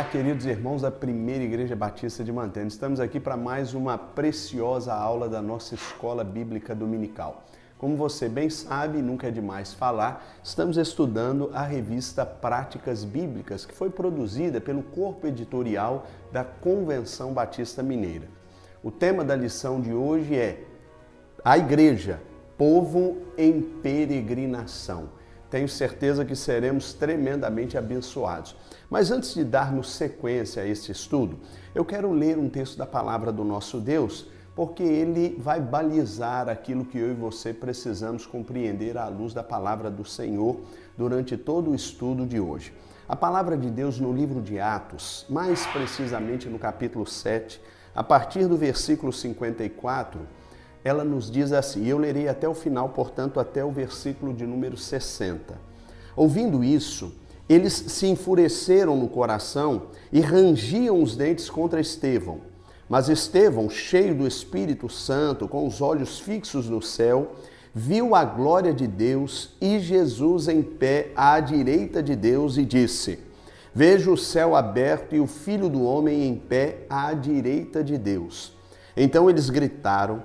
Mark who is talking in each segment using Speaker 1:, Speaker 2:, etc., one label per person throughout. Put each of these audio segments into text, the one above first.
Speaker 1: Olá, queridos irmãos da Primeira Igreja Batista de Mantena. Estamos aqui para mais uma preciosa aula da nossa Escola Bíblica Dominical. Como você bem sabe, nunca é demais falar, estamos estudando a revista Práticas Bíblicas, que foi produzida pelo corpo editorial da Convenção Batista Mineira. O tema da lição de hoje é a Igreja, povo em peregrinação. Tenho certeza que seremos tremendamente abençoados. Mas antes de darmos sequência a esse estudo, eu quero ler um texto da palavra do nosso Deus, porque ele vai balizar aquilo que eu e você precisamos compreender à luz da palavra do Senhor durante todo o estudo de hoje. A palavra de Deus no livro de Atos, mais precisamente no capítulo 7, a partir do versículo 54, ela nos diz assim, eu lerei até o final, portanto, até o versículo de número 60. Ouvindo isso, eles se enfureceram no coração e rangiam os dentes contra Estevão. Mas Estevão, cheio do Espírito Santo, com os olhos fixos no céu, viu a glória de Deus e Jesus em pé à direita de Deus e disse, vejo o céu aberto e o Filho do Homem em pé à direita de Deus. Então eles gritaram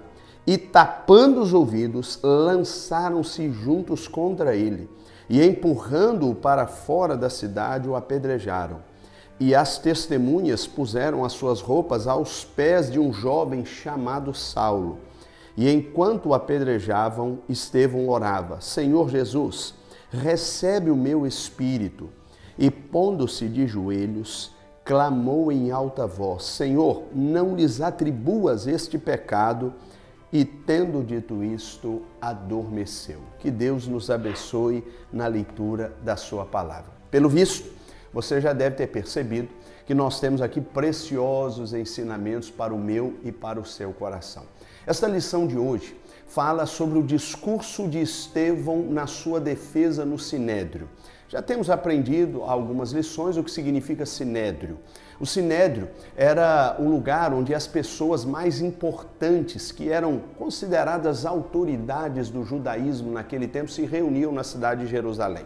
Speaker 1: e, tapando os ouvidos, lançaram-se juntos contra ele e, empurrando-o para fora da cidade, o apedrejaram. E as testemunhas puseram as suas roupas aos pés de um jovem chamado Saulo. E enquanto o apedrejavam, Estevão orava, Senhor Jesus, recebe o meu espírito. E pondo-se de joelhos, clamou em alta voz, Senhor, não lhes atribuas este pecado. E tendo dito isto, adormeceu. Que Deus nos abençoe na leitura da sua palavra. Pelo visto, você já deve ter percebido que nós temos aqui preciosos ensinamentos para o meu e para o seu coração. Esta lição de hoje fala sobre o discurso de Estevão na sua defesa no Sinédrio. Já temos aprendido algumas lições o que significa Sinédrio. O Sinédrio era o lugar onde as pessoas mais importantes, que eram consideradas autoridades do judaísmo naquele tempo, se reuniam na cidade de Jerusalém.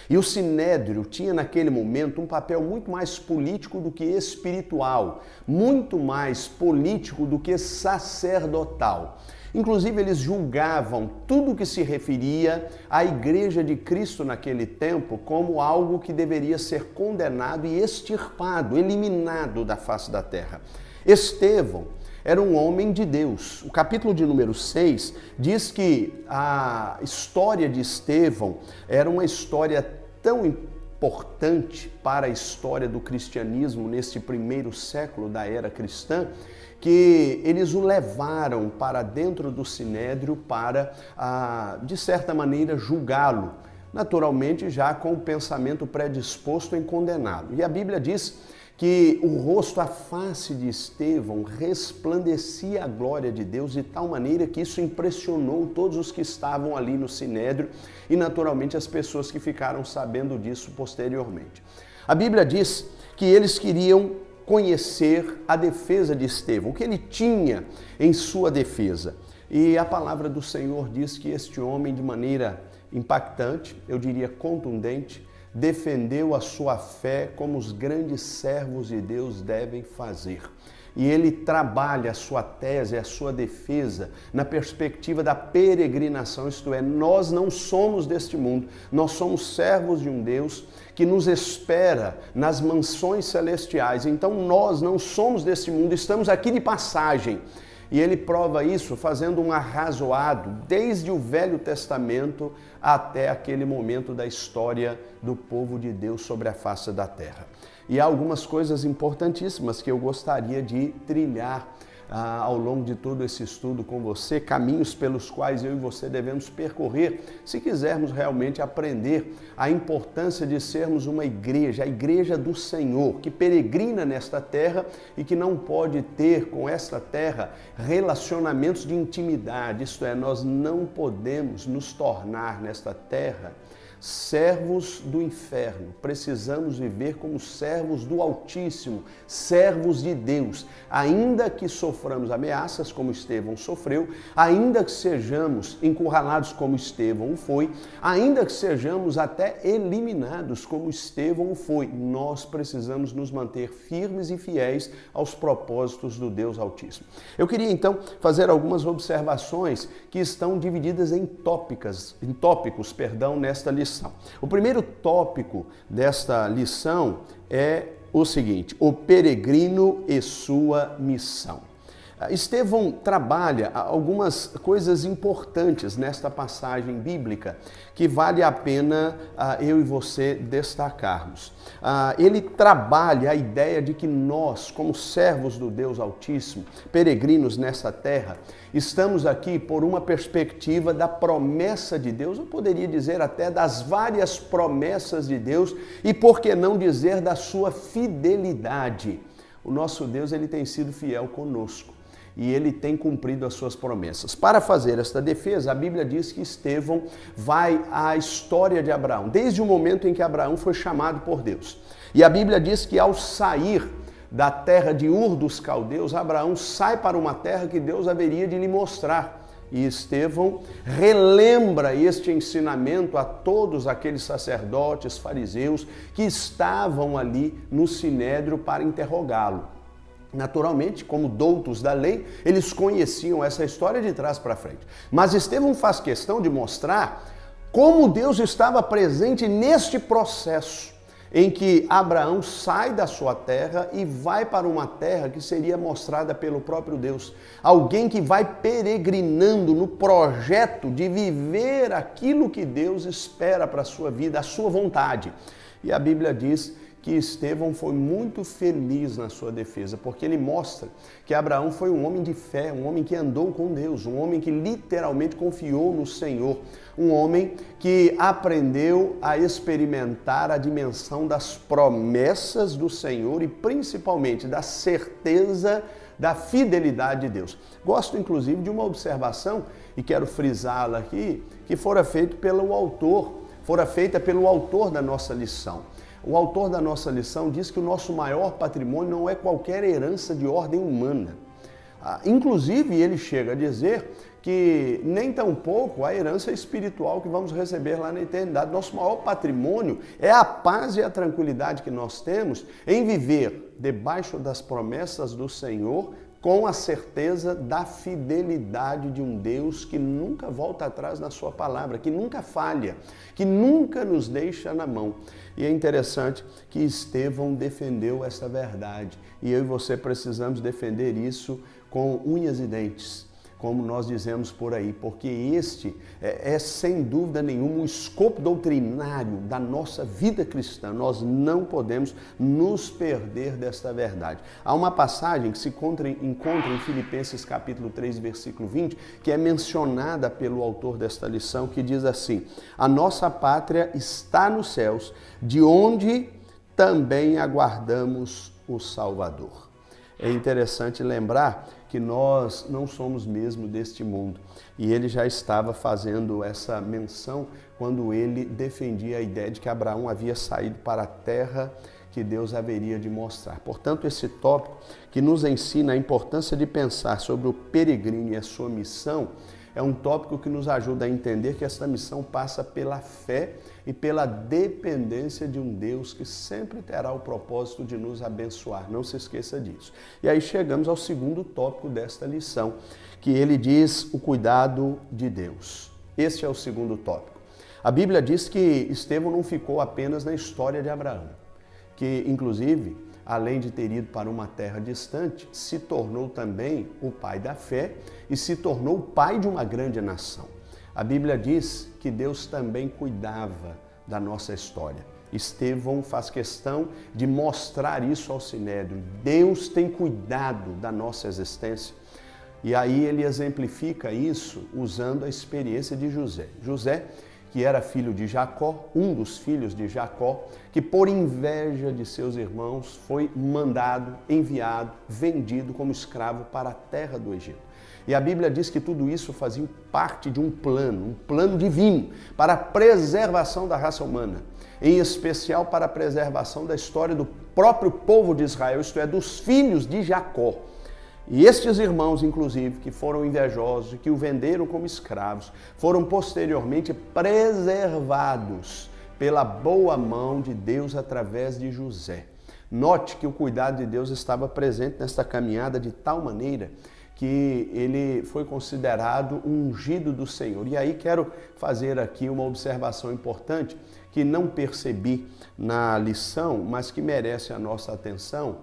Speaker 1: E o Sinédrio tinha naquele momento um papel muito mais político do que espiritual, muito mais político do que sacerdotal. Inclusive, eles julgavam tudo que se referia à Igreja de Cristo naquele tempo como algo que deveria ser condenado e extirpado, eliminado da face da terra. Estevão era um homem de Deus. O capítulo de número 6 diz que a história de Estevão era uma história tão importante para a história do cristianismo nesse primeiro século da era cristã, que eles o levaram para dentro do Sinédrio para, de certa maneira, julgá-lo, naturalmente já com o pensamento predisposto em condená-lo. E a Bíblia diz que o rosto, a face de Estevão resplandecia a glória de Deus de tal maneira que isso impressionou todos os que estavam ali no Sinédrio e, naturalmente, as pessoas que ficaram sabendo disso posteriormente. A Bíblia diz que eles queriam conhecer a defesa de Estevão, o que ele tinha em sua defesa. E a palavra do Senhor diz que este homem, de maneira impactante, eu diria contundente, defendeu a sua fé como os grandes servos de Deus devem fazer. E ele trabalha a sua tese, a sua defesa na perspectiva da peregrinação, isto é, nós não somos deste mundo, nós somos servos de um Deus que nos espera nas mansões celestiais. Então nós não somos deste mundo, estamos aqui de passagem. E ele prova isso fazendo um arrazoado desde o Velho Testamento até aquele momento da história do povo de Deus sobre a face da terra. E há algumas coisas importantíssimas que eu gostaria de trilhar ao longo de todo esse estudo com você, caminhos pelos quais eu e você devemos percorrer, se quisermos realmente aprender a importância de sermos uma igreja, a igreja do Senhor, que peregrina nesta terra e que não pode ter com esta terra relacionamentos de intimidade, isto é, nós não podemos nos tornar nesta terra servos do inferno, precisamos viver como servos do Altíssimo, servos de Deus, ainda que soframos soframos ameaças como Estevão sofreu, ainda que sejamos encurralados como Estevão foi, ainda que sejamos até eliminados como Estevão foi, nós precisamos nos manter firmes e fiéis aos propósitos do Deus Altíssimo. Eu queria então fazer algumas observações que estão divididas em tópicos, nesta lição. O primeiro tópico desta lição é o seguinte: o peregrino e sua missão. Estevão trabalha algumas coisas importantes nesta passagem bíblica que vale a pena eu e você destacarmos. Ele trabalha a ideia de que nós, como servos do Deus Altíssimo, peregrinos nessa terra, estamos aqui por uma perspectiva da promessa de Deus, eu poderia dizer até das várias promessas de Deus e, por que não dizer, da sua fidelidade. O nosso Deus, ele tem sido fiel conosco. E ele tem cumprido as suas promessas. Para fazer esta defesa, a Bíblia diz que Estevão vai à história de Abraão, desde o momento em que Abraão foi chamado por Deus. E a Bíblia diz que ao sair da terra de Ur dos Caldeus, Abraão sai para uma terra que Deus haveria de lhe mostrar. E Estevão relembra este ensinamento a todos aqueles sacerdotes, fariseus que estavam ali no sinédrio para interrogá-lo. Naturalmente, como doutos da lei, eles conheciam essa história de trás para frente. Mas Estevão faz questão de mostrar como Deus estava presente neste processo em que Abraão sai da sua terra e vai para uma terra que seria mostrada pelo próprio Deus. Alguém que vai peregrinando no projeto de viver aquilo que Deus espera para a sua vida, a sua vontade. E a Bíblia diz que Estevão foi muito feliz na sua defesa, porque ele mostra que Abraão foi um homem de fé, um homem que andou com Deus, um homem que literalmente confiou no Senhor, um homem que aprendeu a experimentar a dimensão das promessas do Senhor e principalmente da certeza da fidelidade de Deus. Gosto inclusive de uma observação, e quero frisá-la aqui, que fora feita pelo autor da nossa lição. O autor da nossa lição diz que o nosso maior patrimônio não é qualquer herança de ordem humana. Inclusive, ele chega a dizer que nem tampouco a herança espiritual que vamos receber lá na eternidade. Nosso maior patrimônio é a paz e a tranquilidade que nós temos em viver debaixo das promessas do Senhor, com a certeza da fidelidade de um Deus que nunca volta atrás na sua palavra, que nunca falha, que nunca nos deixa na mão. E é interessante que Estevão defendeu essa verdade. E eu e você precisamos defender isso com unhas e dentes, como nós dizemos por aí, porque este é sem dúvida nenhuma o escopo doutrinário da nossa vida cristã. Nós não podemos nos perder desta verdade. Há uma passagem que se encontra em Filipenses capítulo 3, versículo 20, que é mencionada pelo autor desta lição, que diz assim: a nossa pátria está nos céus, de onde também aguardamos o Salvador. É interessante lembrar que nós não somos mesmo deste mundo. E ele já estava fazendo essa menção quando ele defendia a ideia de que Abraão havia saído para a terra que Deus haveria de mostrar. Portanto, esse tópico que nos ensina a importância de pensar sobre o peregrino e a sua missão é um tópico que nos ajuda a entender que essa missão passa pela fé e pela dependência de um Deus que sempre terá o propósito de nos abençoar. Não se esqueça disso. E aí chegamos ao segundo tópico desta lição, que ele diz o cuidado de Deus. Este é o segundo tópico. A Bíblia diz que Estevão não ficou apenas na história de Abraão, que inclusive, além de ter ido para uma terra distante, se tornou também o pai da fé e se tornou o pai de uma grande nação. A Bíblia diz que Deus também cuidava da nossa história. Estevão faz questão de mostrar isso ao Sinédrio. Deus tem cuidado da nossa existência. E aí ele exemplifica isso usando a experiência de José. José, que era filho de Jacó, um dos filhos de Jacó, que por inveja de seus irmãos foi mandado, enviado, vendido como escravo para a terra do Egito. E a Bíblia diz que tudo isso fazia parte de um plano divino para a preservação da raça humana, em especial para a preservação da história do próprio povo de Israel, isto é, dos filhos de Jacó. E estes irmãos, inclusive, que foram invejosos e que o venderam como escravos, foram posteriormente preservados pela boa mão de Deus através de José. Note que o cuidado de Deus estava presente nesta caminhada de tal maneira que ele foi considerado um ungido do Senhor. E aí quero fazer aqui uma observação importante que não percebi na lição, mas que merece a nossa atenção.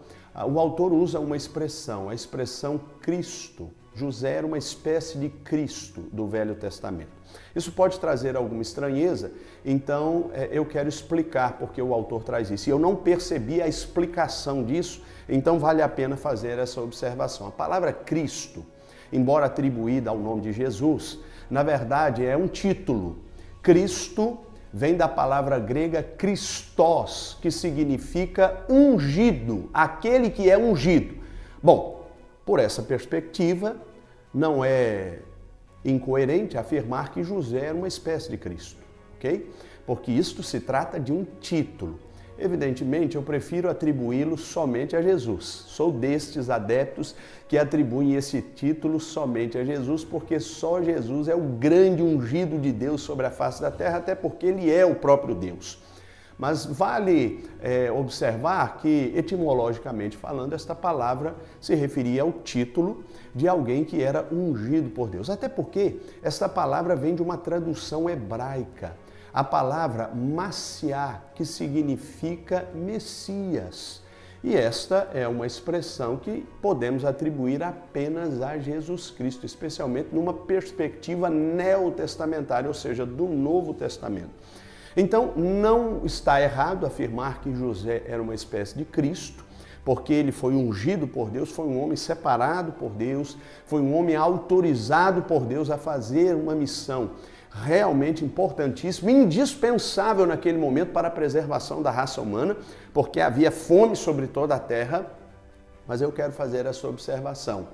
Speaker 1: O autor usa uma expressão, a expressão Cristo. José era uma espécie de Cristo do Velho Testamento. Isso pode trazer alguma estranheza, então eu quero explicar porque o autor traz isso. E eu não percebi a explicação disso, então vale a pena fazer essa observação. A palavra Cristo, embora atribuída ao nome de Jesus, na verdade é um título. Cristo vem da palavra grega Christos, que significa ungido, aquele que é ungido. Bom, por essa perspectiva, não é incoerente afirmar que José era uma espécie de Cristo, ok? Porque isto se trata de um título. Evidentemente, eu prefiro atribuí-lo somente a Jesus. Sou destes adeptos que atribuem esse título somente a Jesus, porque só Jesus é o grande ungido de Deus sobre a face da terra, até porque ele é o próprio Deus. Mas vale observar que, etimologicamente falando, esta palavra se referia ao título de alguém que era ungido por Deus. Até porque esta palavra vem de uma tradução hebraica. A palavra Massiá, que significa Messias. E esta é uma expressão que podemos atribuir apenas a Jesus Cristo, especialmente numa perspectiva neotestamentária, ou seja, do Novo Testamento. Então, não está errado afirmar que José era uma espécie de Cristo, porque ele foi ungido por Deus, foi um homem separado por Deus, foi um homem autorizado por Deus a fazer uma missão realmente importantíssima, indispensável naquele momento para a preservação da raça humana, porque havia fome sobre toda a terra. Mas eu quero fazer essa observação.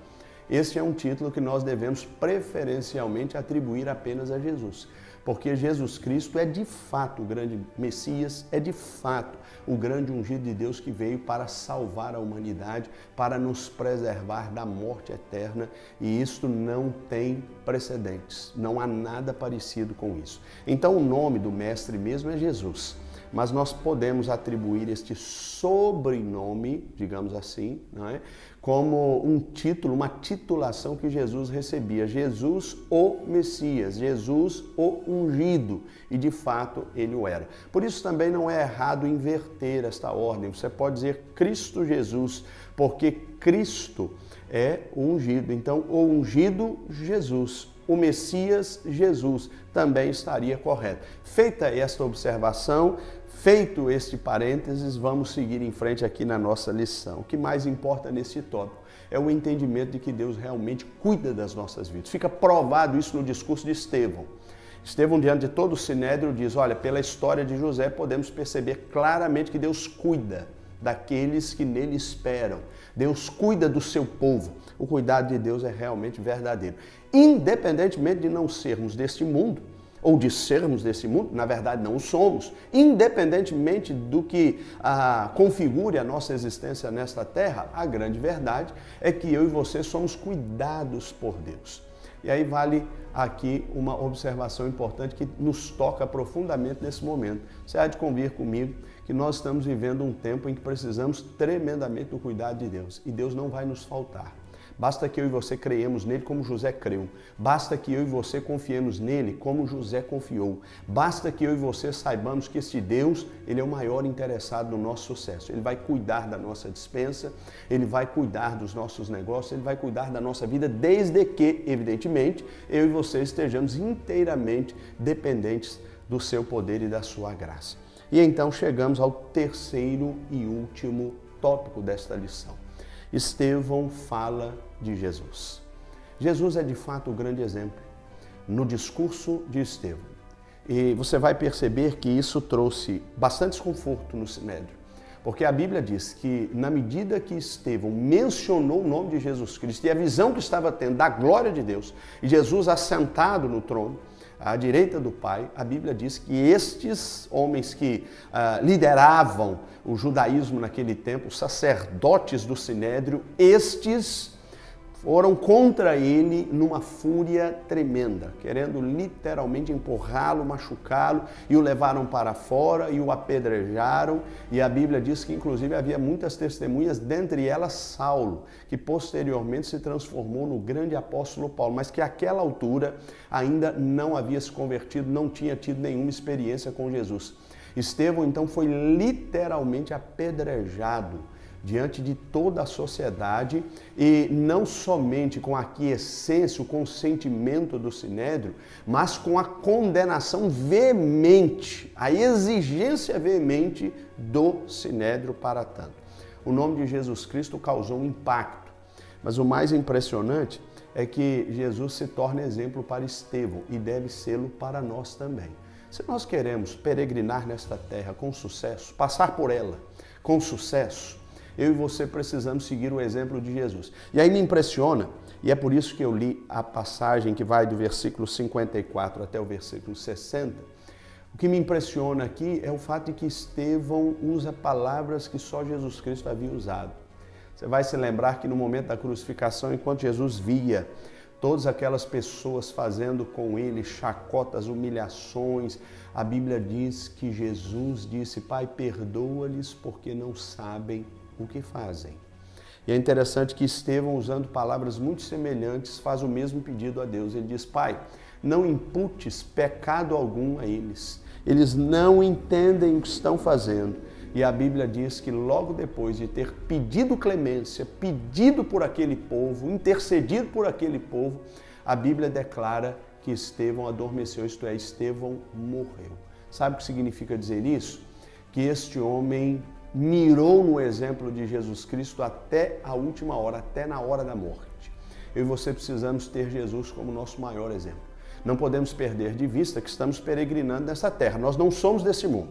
Speaker 1: Este é um título que nós devemos preferencialmente atribuir apenas a Jesus, porque Jesus Cristo é de fato o grande Messias, é de fato o grande ungido de Deus que veio para salvar a humanidade, para nos preservar da morte eterna, e isto não tem precedentes, não há nada parecido com isso. Então o nome do Mestre mesmo é Jesus. Mas nós podemos atribuir este sobrenome, digamos assim, não é? Como um título, uma titulação que Jesus recebia. Jesus, o Messias, Jesus, o ungido. E de fato ele o era. Por isso também não é errado inverter esta ordem. Você pode dizer Cristo Jesus, porque Cristo é o ungido. Então, o ungido Jesus, o Messias Jesus, também estaria correto. Feita esta observação, feito este parênteses, vamos seguir em frente aqui na nossa lição. O que mais importa nesse tópico é o entendimento de que Deus realmente cuida das nossas vidas. Fica provado isso no discurso de Estevão. Estevão, diante de todo o Sinédrio, diz, olha, pela história de José podemos perceber claramente que Deus cuida daqueles que nele esperam. Deus cuida do seu povo. O cuidado de Deus é realmente verdadeiro. Independentemente de não sermos deste mundo, ou de sermos desse mundo, na verdade não o somos, independentemente do que configure a nossa existência nesta terra, a grande verdade é que eu e você somos cuidados por Deus. E aí vale aqui uma observação importante que nos toca profundamente nesse momento. Você há de convir comigo que nós estamos vivendo um tempo em que precisamos tremendamente do cuidado de Deus, e Deus não vai nos faltar. Basta que eu e você creiamos nele como José creu. Basta que eu e você confiemos nele como José confiou. Basta que eu e você saibamos que este Deus, ele é o maior interessado no nosso sucesso. Ele vai cuidar da nossa despensa, ele vai cuidar dos nossos negócios, ele vai cuidar da nossa vida, desde que, evidentemente, eu e você estejamos inteiramente dependentes do seu poder e da sua graça. E então chegamos ao terceiro e último tópico desta lição. Estevão fala de Jesus. Jesus é de fato o grande exemplo no discurso de Estevão. E você vai perceber que isso trouxe bastante desconforto no Sinédrio, porque a Bíblia diz que na medida que Estevão mencionou o nome de Jesus Cristo e a visão que estava tendo da glória de Deus, e Jesus assentado no trono, à direita do Pai, a Bíblia diz que estes homens que lideravam o judaísmo naquele tempo, os sacerdotes do Sinédrio, estes foram contra ele numa fúria tremenda, querendo literalmente empurrá-lo, machucá-lo, e o levaram para fora e o apedrejaram. E a Bíblia diz que inclusive havia muitas testemunhas, dentre elas Saulo, que posteriormente se transformou no grande apóstolo Paulo, mas que àquela altura ainda não havia se convertido, não tinha tido nenhuma experiência com Jesus. Estevão então foi literalmente apedrejado diante de toda a sociedade, e não somente com a aquiescência, o consentimento do Sinédrio, mas com a condenação veemente, a exigência veemente do Sinédrio para tanto. O nome de Jesus Cristo causou um impacto, mas o mais impressionante é que Jesus se torna exemplo para Estevão e deve sê-lo para nós também. Se nós queremos peregrinar nesta terra com sucesso, passar por ela com sucesso, eu e você precisamos seguir o exemplo de Jesus. E aí me impressiona, e é por isso que eu li a passagem que vai do versículo 54 até o versículo 60, o que me impressiona aqui é o fato de que Estevão usa palavras que só Jesus Cristo havia usado. Você vai se lembrar que no momento da crucificação, enquanto Jesus via todas aquelas pessoas fazendo com ele chacotas, humilhações, a Bíblia diz que Jesus disse: Pai, perdoa-lhes porque não sabem o que fazem. E é interessante que Estevão, usando palavras muito semelhantes, faz o mesmo pedido a Deus. Ele diz: Pai, não imputes pecado algum a eles. Eles não entendem o que estão fazendo. E a Bíblia diz que logo depois de ter pedido clemência, pedido por aquele povo, intercedido por aquele povo, a Bíblia declara que Estevão adormeceu, isto é, Estevão morreu. Sabe o que significa dizer isso? Que este homem mirou no exemplo de Jesus Cristo até a última hora, até na hora da morte. Eu e você precisamos ter Jesus como nosso maior exemplo. Não podemos perder de vista que estamos peregrinando nessa terra. Nós não somos desse mundo.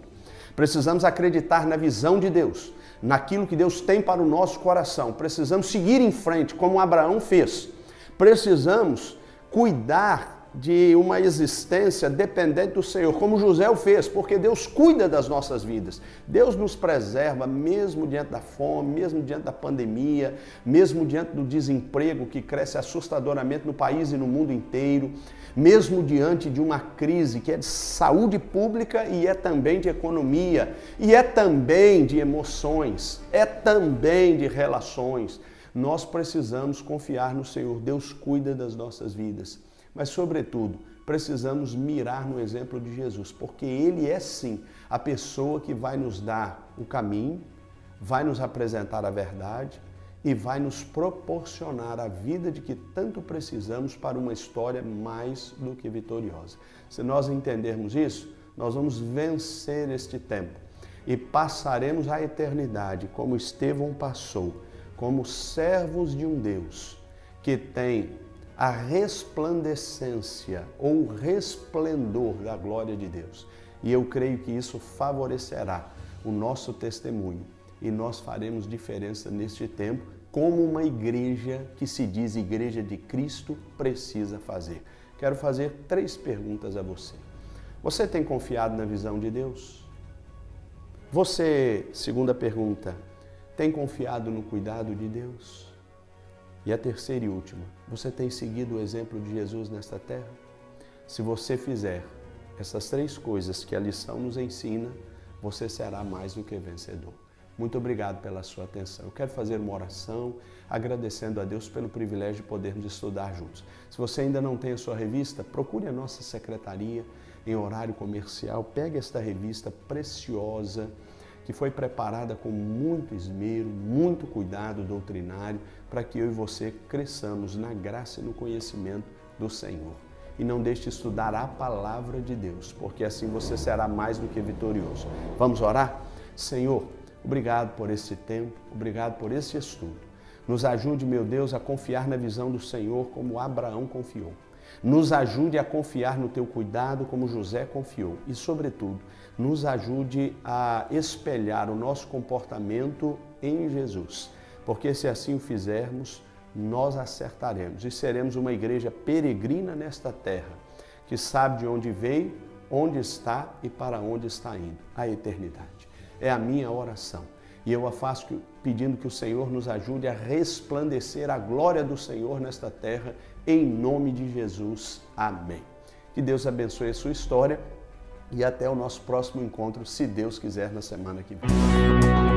Speaker 1: Precisamos acreditar na visão de Deus, naquilo que Deus tem para o nosso coração. Precisamos seguir em frente, como Abraão fez. Precisamos cuidar de uma existência dependente do Senhor, como José o fez, porque Deus cuida das nossas vidas. Deus nos preserva mesmo diante da fome, mesmo diante da pandemia, mesmo diante do desemprego que cresce assustadoramente no país e no mundo inteiro, mesmo diante de uma crise que é de saúde pública e é também de economia, e é também de emoções, é também de relações. Nós precisamos confiar no Senhor. Deus cuida das nossas vidas. Mas, sobretudo, precisamos mirar no exemplo de Jesus, porque Ele é, sim, a pessoa que vai nos dar o caminho, vai nos apresentar a verdade e vai nos proporcionar a vida de que tanto precisamos para uma história mais do que vitoriosa. Se nós entendermos isso, nós vamos vencer este tempo e passaremos a eternidade como Estevão passou, como servos de um Deus que tem a resplandecência ou o resplendor da glória de Deus. E eu creio que isso favorecerá o nosso testemunho e nós faremos diferença neste tempo, como uma igreja que se diz Igreja de Cristo precisa fazer. Quero fazer 3 perguntas a você. Você tem confiado na visão de Deus? Você, segunda pergunta, tem confiado no cuidado de Deus? E a terceira e última, você tem seguido o exemplo de Jesus nesta terra? Se você fizer essas 3 coisas que a lição nos ensina, você será mais do que vencedor. Muito obrigado pela sua atenção. Eu quero fazer uma oração agradecendo a Deus pelo privilégio de podermos estudar juntos. Se você ainda não tem a sua revista, procure a nossa secretaria em horário comercial. Pegue esta revista preciosa, que foi preparada com muito esmero, muito cuidado doutrinário, para que eu e você cresçamos na graça e no conhecimento do Senhor. E não deixe de estudar a palavra de Deus, porque assim você será mais do que vitorioso. Vamos orar? Senhor, obrigado por esse tempo, obrigado por esse estudo. Nos ajude, meu Deus, a confiar na visão do Senhor como Abraão confiou. Nos ajude a confiar no teu cuidado como José confiou. E, sobretudo, nos ajude a espelhar o nosso comportamento em Jesus. Porque se assim o fizermos, nós acertaremos e seremos uma igreja peregrina nesta terra, que sabe de onde veio, onde está e para onde está indo, a eternidade. É a minha oração. E eu a faço pedindo que o Senhor nos ajude a resplandecer a glória do Senhor nesta terra, em nome de Jesus. Amém. Que Deus abençoe a sua história e até o nosso próximo encontro, se Deus quiser, na semana que vem.